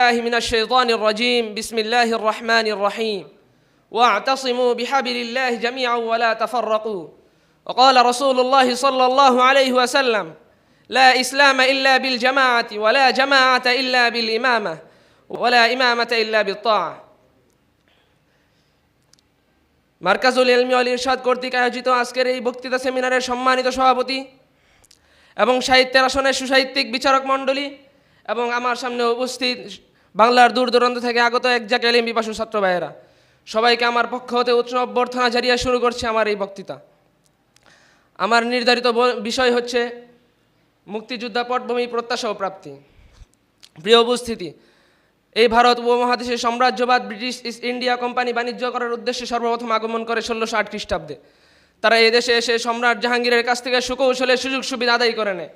من الشيطان الرجيم بسم الله الرحمن الرحيم واعتصموا بحبل الله جميعا ولا تفرقوا وقال رسول الله صلى الله عليه وسلم لا إسلام إلا بالجماعة ولا جماعة إلا بالإمامة ولا إمامة إلا بالطاعة মার্কাজুল ইলমি ওয়াল ইরশাদ কর্তৃক আয়োজিত আজকের এই বক্তৃতা সেমিনারের সম্মানিত সভাপতি এবং সাহিত্যের আসনের সুসাহিত্যিক বিচারক মণ্ডলী এবং আমার সামনে উপস্থিত বাংলার দূর দূরান্ত থেকে আগত একজাক এলিম পিপাসু ছাত্র ভাইয়েরা, সবাইকে আমার পক্ষ হতে উচ্চ অভ্যর্থনা জানিয়ে শুরু করছি আমার এই বক্তৃতা। আমার নির্ধারিত বিষয় হচ্ছে মুক্তিযোদ্ধা পটভূমি, প্রত্যাশা ও প্রাপ্তি। প্রিয় উপস্থিতি, এই ভারত উপমহাদেশের সাম্রাজ্যবাদ ব্রিটিশ ইস্ট ইন্ডিয়া কোম্পানি বাণিজ্য করার উদ্দেশ্যে সর্বপ্রথম আগমন করে 1608 খ্রিস্টাব্দে। তারা এই দেশে এসে সম্রাট জাহাঙ্গীরের কাছ থেকে সুকৌশলে সুযোগ সুবিধা আদায় করে নেয়।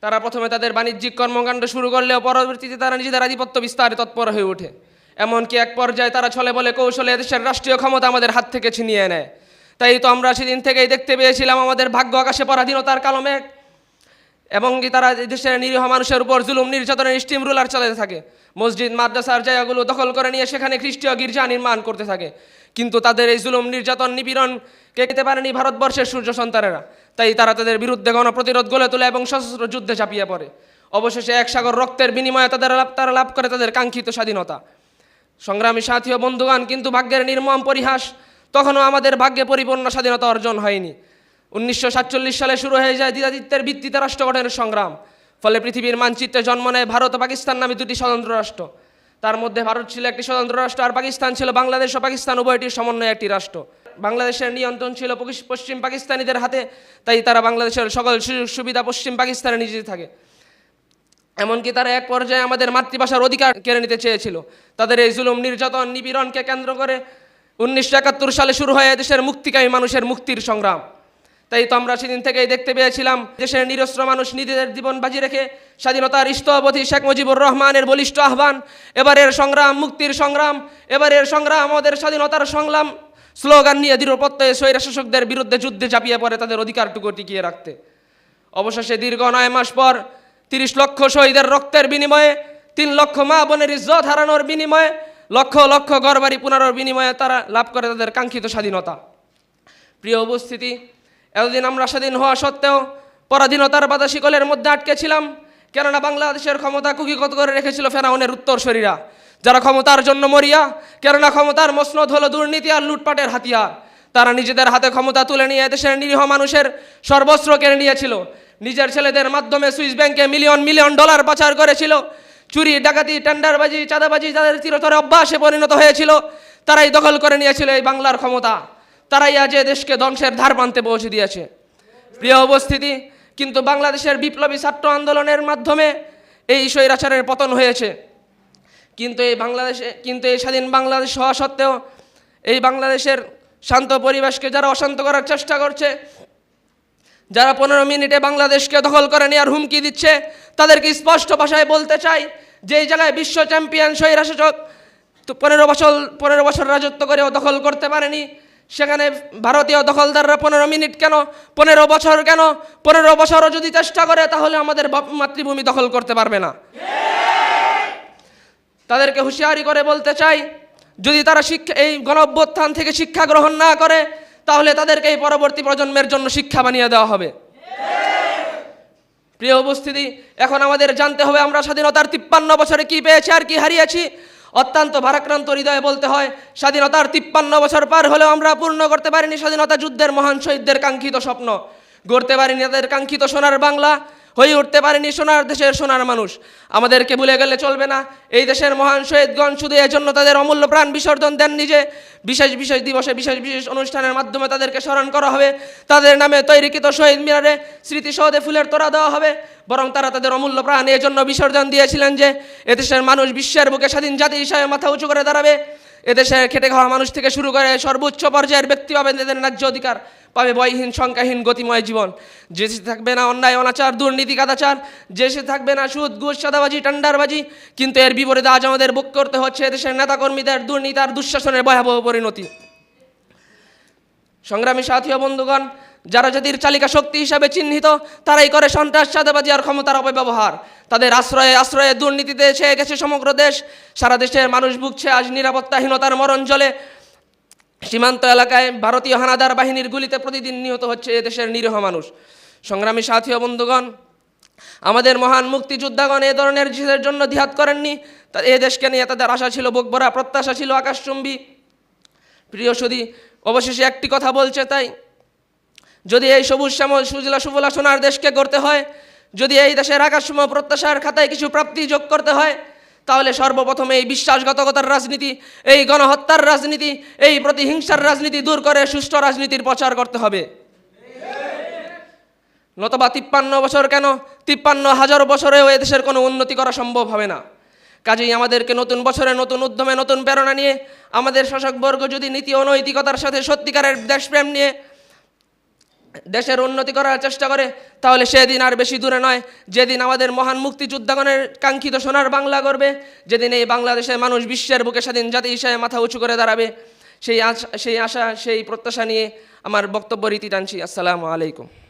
তারা প্রথমে তাদের বাণিজ্যিক কর্মকাণ্ড শুরু করলেও পরবর্তীতে তারা নিজেদের আধিপত্য বিস্তারে তৎপর হয়ে ওঠে। এমনকি এক পর্যায়ে তারা ছলে বলে কৌশলে দেশের রাষ্ট্রীয় ক্ষমতা আমাদের হাত থেকে ছিনিয়ে নেয়। তাই তো আমরা সেদিন থেকেই দেখতে পেয়েছিলাম আমাদের ভাগ্য আকাশে পরাধীনতার কালো মেঘ, এবং তারা দেশের নিরীহ মানুষের উপর জুলুম নির্যাতনের স্টিম রুলার চালাতে থাকে। মসজিদ মাদ্রাসার জায়গাগুলো দখল করে নিয়ে সেখানে খ্রিস্টীয় গির্জা নির্মাণ করতে থাকে। কিন্তু তাদের এই জুলুম নির্যাতন নিপীড়ন কেটে পারেনি ভারতবর্ষের সূর্য সন্তানেরা। তাই তারা তাদের বিরুদ্ধে গণপ্রতিরোধ গড়ে তোলে এবং সশস্ত্র যুদ্ধে ঝাঁপিয়ে পড়ে। অবশেষে এক সাগর রক্তের বিনিময়ে তারা লাভ করে তাদের কাঙ্ক্ষিত স্বাধীনতা। সংগ্রামী সাথী ও বন্ধুগণ, কিন্তু ভাগ্যের নির্মম পরিহাস, তখনও আমাদের ভাগ্যে পরিপূর্ণ স্বাধীনতা অর্জন হয়নি। 1947 সালে শুরু হয়ে যায় দ্বিধাদ্বন্দ্বের ভিত্তিতে রাষ্ট্র গঠনের সংগ্রাম। ফলে পৃথিবীর মানচিত্রে জন্ম নেয় ভারত ও পাকিস্তান নামে দুটি স্বতন্ত্র রাষ্ট্র। তার মধ্যে ভারত ছিল একটি স্বতন্ত্র রাষ্ট্র, আর পাকিস্তান ছিল বাংলাদেশ ও পাকিস্তান উভয়টির সমন্বয়ে একটি রাষ্ট্র। বাংলাদেশের নিয়ন্ত্রণ ছিল পশ্চিম পাকিস্তানিদের হাতে, তাই তারা বাংলাদেশের সকল সুযোগ সুবিধা পশ্চিম পাকিস্তানে নিজে থাকে। এমনকি তারা এক পর্যায়ে আমাদের মাতৃভাষার অধিকার কেড়ে নিতে চেয়েছিল। তাদের এই জুলুম নির্যাতন নিপীড়নকে কেন্দ্র করে 1971 সালে শুরু হয় দেশের মুক্তিকামী মানুষের মুক্তির সংগ্রাম। তাই তো আমরা সেদিন থেকেই দেখতে পেয়েছিলাম দেশের নিরস্ত্র মানুষ নিজেদের জীবন বাজি রেখে স্বাধীনতার স্থপতি শেখ মুজিবুর রহমানের বলিষ্ঠ আহ্বান, এবারের সংগ্রাম মুক্তির সংগ্রাম, এবারের সংগ্রাম আমাদের স্বাধীনতার সংগ্রাম স্লোগান নিয়ে দৃঢ়প্রত্যয়ে স্বৈর শাসকদের বিরুদ্ধে যুদ্ধে ঝাঁপিয়ে পড়ে তাদের অধিকারটুকু টিকিয়ে রাখতে। অবশেষে দীর্ঘ 9 মাস পর 30 লক্ষ শহীদের রক্তের বিনিময়ে, 3 লক্ষ মা বোনের ইজ্জত হারানোর বিনিময়ে, লক্ষ লক্ষ ঘরবাড়ি পুনরার বিনিময়ে তারা লাভ করে তাদের কাঙ্ক্ষিত স্বাধীনতা। প্রিয় উপস্থিতি, এতদিন আমরা স্বাধীন হওয়া সত্ত্বেও পরাধীনতার বাধাশিকলের মধ্যে আটকে ছিলাম। কেননা বাংলাদেশের ক্ষমতা কুক্ষিগত করে রেখেছিল ফেরাউনের উত্তরসূরিরা, যারা ক্ষমতার জন্য মরিয়া। কেননা ক্ষমতার মসনদ হলো দুর্নীতি আর লুটপাটের হাতিয়ার। তারা নিজেদের হাতে ক্ষমতা তুলে নিয়ে দেশের নিরীহ মানুষের সর্বস্ব কেড়ে নিয়েছিল। নিজের ছেলেদের মাধ্যমে সুইস ব্যাংকে মিলিয়ন মিলিয়ন ডলার পাচার করেছিল। চুরি, ডাকাতি, টেন্ডারবাজি, চাঁদাবাজি যাদের চিরতরে অভ্যাসে পরিণত হয়েছিল, তারাই দখল করে নিয়েছিল এই বাংলার ক্ষমতা। তারাই আজ দেশকে ধ্বংসের ধার প্রান্তে পৌঁছে দিয়েছে। প্রিয় উপস্থিতি, কিন্তু বাংলাদেশের বিপ্লবী ছাত্র আন্দোলনের মাধ্যমে এই স্বৈরাচারের পতন হয়েছে। কিন্তু এই স্বাধীন বাংলাদেশ হওয়া সত্ত্বেও এই বাংলাদেশের শান্ত পরিবেশকে যারা অশান্ত করার চেষ্টা করছে, যারা 15 মিনিটে বাংলাদেশকে দখল করে নেওয়ার হুমকি দিচ্ছে, তাদেরকে স্পষ্ট ভাষায় বলতে চাই যে এই জায়গায় বিশ্ব চ্যাম্পিয়ন স্বৈরশাসক 15 বছর রাজত্ব করেও দখল করতে পারেনি। সেখানে ভারতীয় দখলদাররা 15 মিনিট কেন, 15 বছর কেন, 15 বছরও যদি চেষ্টা করে তাহলে আমাদের মাতৃভূমি দখল করতে পারবে না। তাদেরকে হুঁশিয়ারি করে বলতে চাই, যদি তারা এই গণঅভ্যুত্থান থেকে শিক্ষা গ্রহণ না করে, তাহলে তাদেরকে এই পরবর্তী প্রজন্মের জন্য শিক্ষা বানিয়ে দেওয়া হবে। প্রিয় উপস্থিতি, এখন আমাদের জানতে হবে আমরা স্বাধীনতার 53 বছরে কি পেয়েছি আর কি হারিয়েছি। অত্যন্ত ভারাক্রান্ত হৃদয়ে বলতে হয়, স্বাধীনতার 53 বছর পার হলেও আমরা পূর্ণ করতে পারিনি স্বাধীনতা যুদ্ধের মহান শহীদদের কাঙ্ক্ষিত স্বপ্ন, গড়তে পারিনি তাদের কাঙ্ক্ষিত সোনার বাংলা, হয়ে উঠতে পারেনি সোনার দেশের সোনার মানুষ। আমাদেরকে ভুলে গেলে চলবে না, এই দেশের মহান শহীদগণ শুধু এজন্য তাদের অমূল্য প্রাণ বিসর্জন দেননি যে বিশেষ বিশেষ দিবসে বিশেষ বিশেষ অনুষ্ঠানের মাধ্যমে তাদেরকে স্মরণ করা হবে, তাদের নামে তৈরিকৃত শহীদ মিনারে স্মৃতিসৌধে ফুলের তোড়া দেওয়া হবে, বরং তারা তাদের অমূল্য প্রাণ এজন্য বিসর্জন দিয়েছিলেন যে এদেশের মানুষ বিশ্বের বুকে স্বাধীন জাতি হিসাবে মাথা উঁচু করে দাঁড়াবে। এদেশের খেটে খাওয়া মানুষ থেকে শুরু করে সর্বোচ্চ পর্যায়ের ব্যক্তি পাবেন এদের ন্যায্য অধিকার, পাবে বয়হীন সংখ্যাহীন গতিময় জীবন। দেশে থাকবে না অন্যায় অনাচার দুর্নীতি কাদাচার, দেশে থাকবে না সুদ ঘুষ চাঁদাবাজি টেন্ডারবাজি। কিন্তু এর বিপরীতে আজ আমাদের ভোগ করতে হচ্ছে দেশের নেতাকর্মীদের দুর্নীতি আর দুঃশাসনের ভয়াবহ পরিণতি। সংগ্রামী সাথী ও বন্ধুগণ, যারা জাতির চালিকা শক্তি হিসাবে চিহ্নিত, তারাই করে সন্ত্রাস, চাঁদাবাজি আর ক্ষমতার অপব্যবহার। তাদের আশ্রয়ে আশ্রয়ে দুর্নীতিতে ছেয়ে গেছে সমগ্র দেশ। সারা দেশের মানুষ ভুগছে আজ নিরাপত্তাহীনতার মরণ জলে। সীমান্ত এলাকায় ভারতীয় হানাদার বাহিনীর গুলিতে প্রতিদিন নিহত হচ্ছে এ দেশের নিরীহ মানুষ। সংগ্রামী সাথী ও বন্ধুগণ, আমাদের মহান মুক্তিযোদ্ধাগণ এ ধরনের জিহাদের জন্য জিহাদ করেননি। এ দেশকে নিয়ে তাদের আশা ছিল বুকভরা, প্রত্যাশা ছিল আকাশচুম্বী। প্রিয় সুধী, অবশেষে একটি কথা বলছে তাই, যদি এই সবুজ শ্যামল সুজলা সুফলা সোনার দেশকে গড়তে হয়, যদি এই দেশের আকাশসম প্রত্যাশার খাতায় কিছু প্রাপ্তি যোগ করতে হয়, তাহলে সর্বপ্রথমে এই বিশ্বাসঘাতকতার রাজনীতি, এই গণহত্যার রাজনীতি, এই প্রতিহিংসার রাজনীতি দূর করে সুষ্ঠু রাজনীতির প্রচার করতে হবে। নতবা 53 বছর কেন, 53,000 বছরেও এদেশের কোনো উন্নতি করা সম্ভব হবে না। কাজেই আমাদেরকে নতুন বছরে নতুন উদ্যমে নতুন প্রেরণা নিয়ে আমাদের শাসকবর্গ যদি নীতি ও নৈতিকতার সাথে সত্যিকারের দেশপ্রেম নিয়ে দেশের উন্নতি করার চেষ্টা করে, তাহলে সেদিন আর বেশি দূরে নয়, যেদিন আমাদের মহান মুক্তিযোদ্ধাগণের কাঙ্ক্ষিত সোনার বাংলা গড়বে, যেদিন এই বাংলাদেশের মানুষ বিশ্বের বুকে স্বাধীন জাতি হিসেবে মাথা উঁচু করে দাঁড়াবে। সেই আশা, সেই প্রত্যাশা নিয়ে আমার বক্তব্য রীতি টানছি। আসসালামু আলাইকুম।